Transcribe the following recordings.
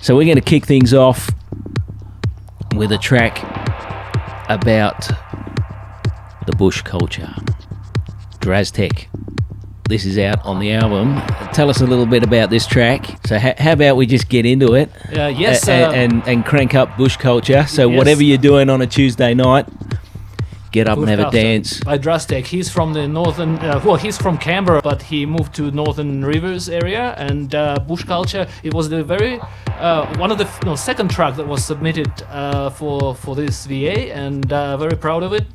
So we're going to kick things off with a track about the bush culture. Draztec. This is out on the album. Tell us a little bit about this track. So how about we just get into it? Yes. And crank up bush culture. So yes. Whatever you're doing on a Tuesday night, get up and have a dance. By Draztec. He's from the northern, he's from Canberra, but he moved to Northern Rivers area, and bush culture, it was the very, one of the second track that was submitted for this VA, and very proud of it.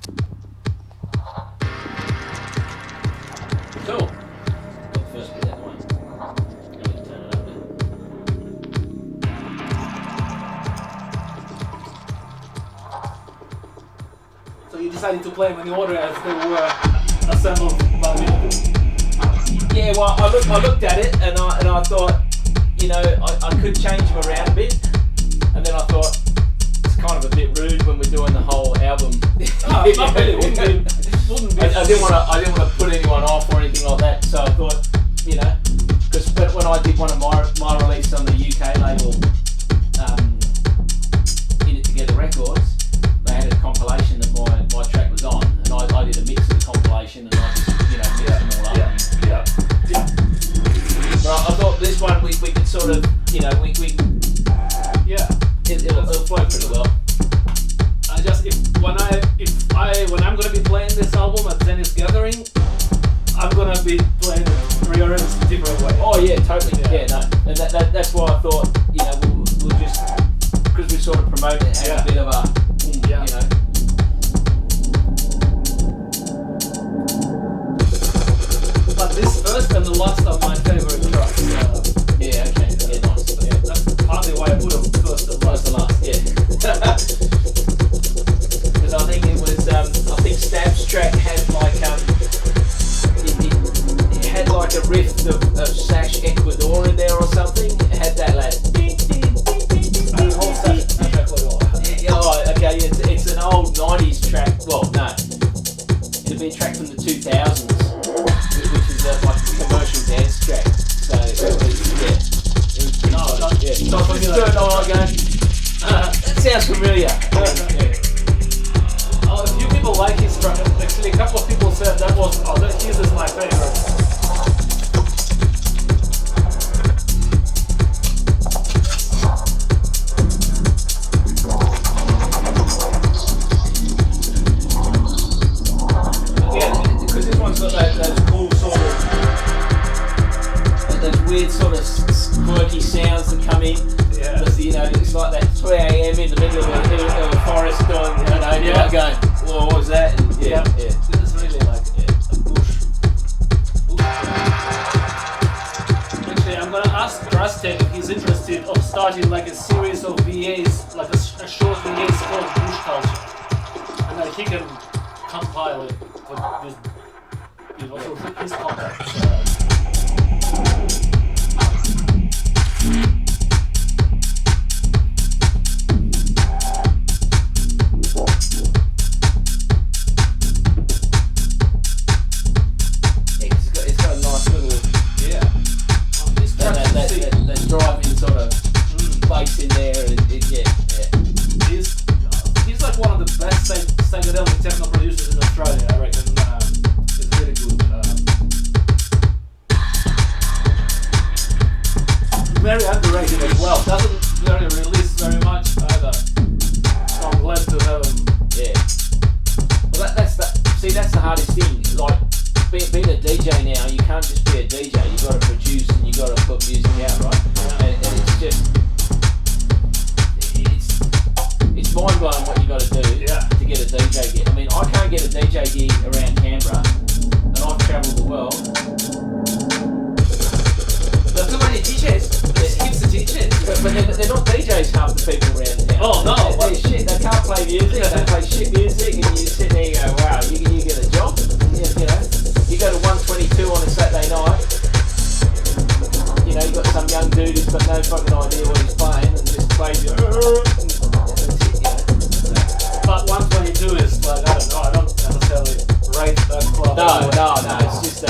Cool. You decided to play them in the order as they were assembled by me. Yeah, well, I looked at it and I thought, I could change them around a bit, and then I thought it's kind of a bit rude when we're doing the whole album. Not really. Wouldn't be. I didn't want to put anyone off or anything like that, so I thought, because when I did one of my release on the UK label, In It Together Records, they had a compilation that my track was on, and I did a mix of the compilation, and I just mixed them all up. Yeah. But I thought this one we could sort of it'll flow pretty well. When I'm gonna be playing this album at Zenith Gathering, I'm gonna be playing it rearranged a different way. Oh yeah, totally. Yeah, no, and that's why I thought we'll just, because we sort of promote it as a bit of a But this first and the last are my favorite tracks. Yeah, okay, yeah, nice. Yeah, that's partly why I put them first and last. Yeah. Because I think it was, I think Stab's track had like, it had like a riff of Sash Ecuador in there or something. It had that like, And whole Sash Ecuador. oh, okay, it's an old 90s track. Well, no, it'd be a track from the 2000s, which is like a commercial dance track. So, Not familiar. That sounds familiar. A few people like his track. Actually, a couple of people said his is my favorite. Because this one's got those cool sort of, those weird sort of quirky sounds that come in. Yeah. Because, it's like that 3 a.m. in the middle of a forest going, going, whoa, what was that? And This is really like a bush. Actually, I'm gonna ask Draztec if he's interested of starting like a series of VAs, like a short VAs called Bush Culture, and then he can compile it with his contacts. That driving sort of bass in there, and He's like one of the best psychedelic techno producers in Australia, I reckon. He's really good. Very underrated as well. Doesn't really release very much either. So I'm glad to have him. Yeah. Well, that's the hardest thing. Like being a DJ now, you can't just be a DJ. You got to produce and you got to put music out, right? And it's just it's mind blowing what you got to do to get a DJ gig. I mean, I can't get a DJ gig around Canberra, and I've travelled the world. There's too many DJs. There's heaps of DJs. But they're not DJs, half the people around town. Oh no! They're shit. They can't play music. They play shit music, and you sit there and go, "Wow, you get a job." You go to 122 on a Saturday night. You got some young dude who's got no fucking idea what he's playing and just plays you. But 122 is like, I don't necessarily rate that club. No. It's just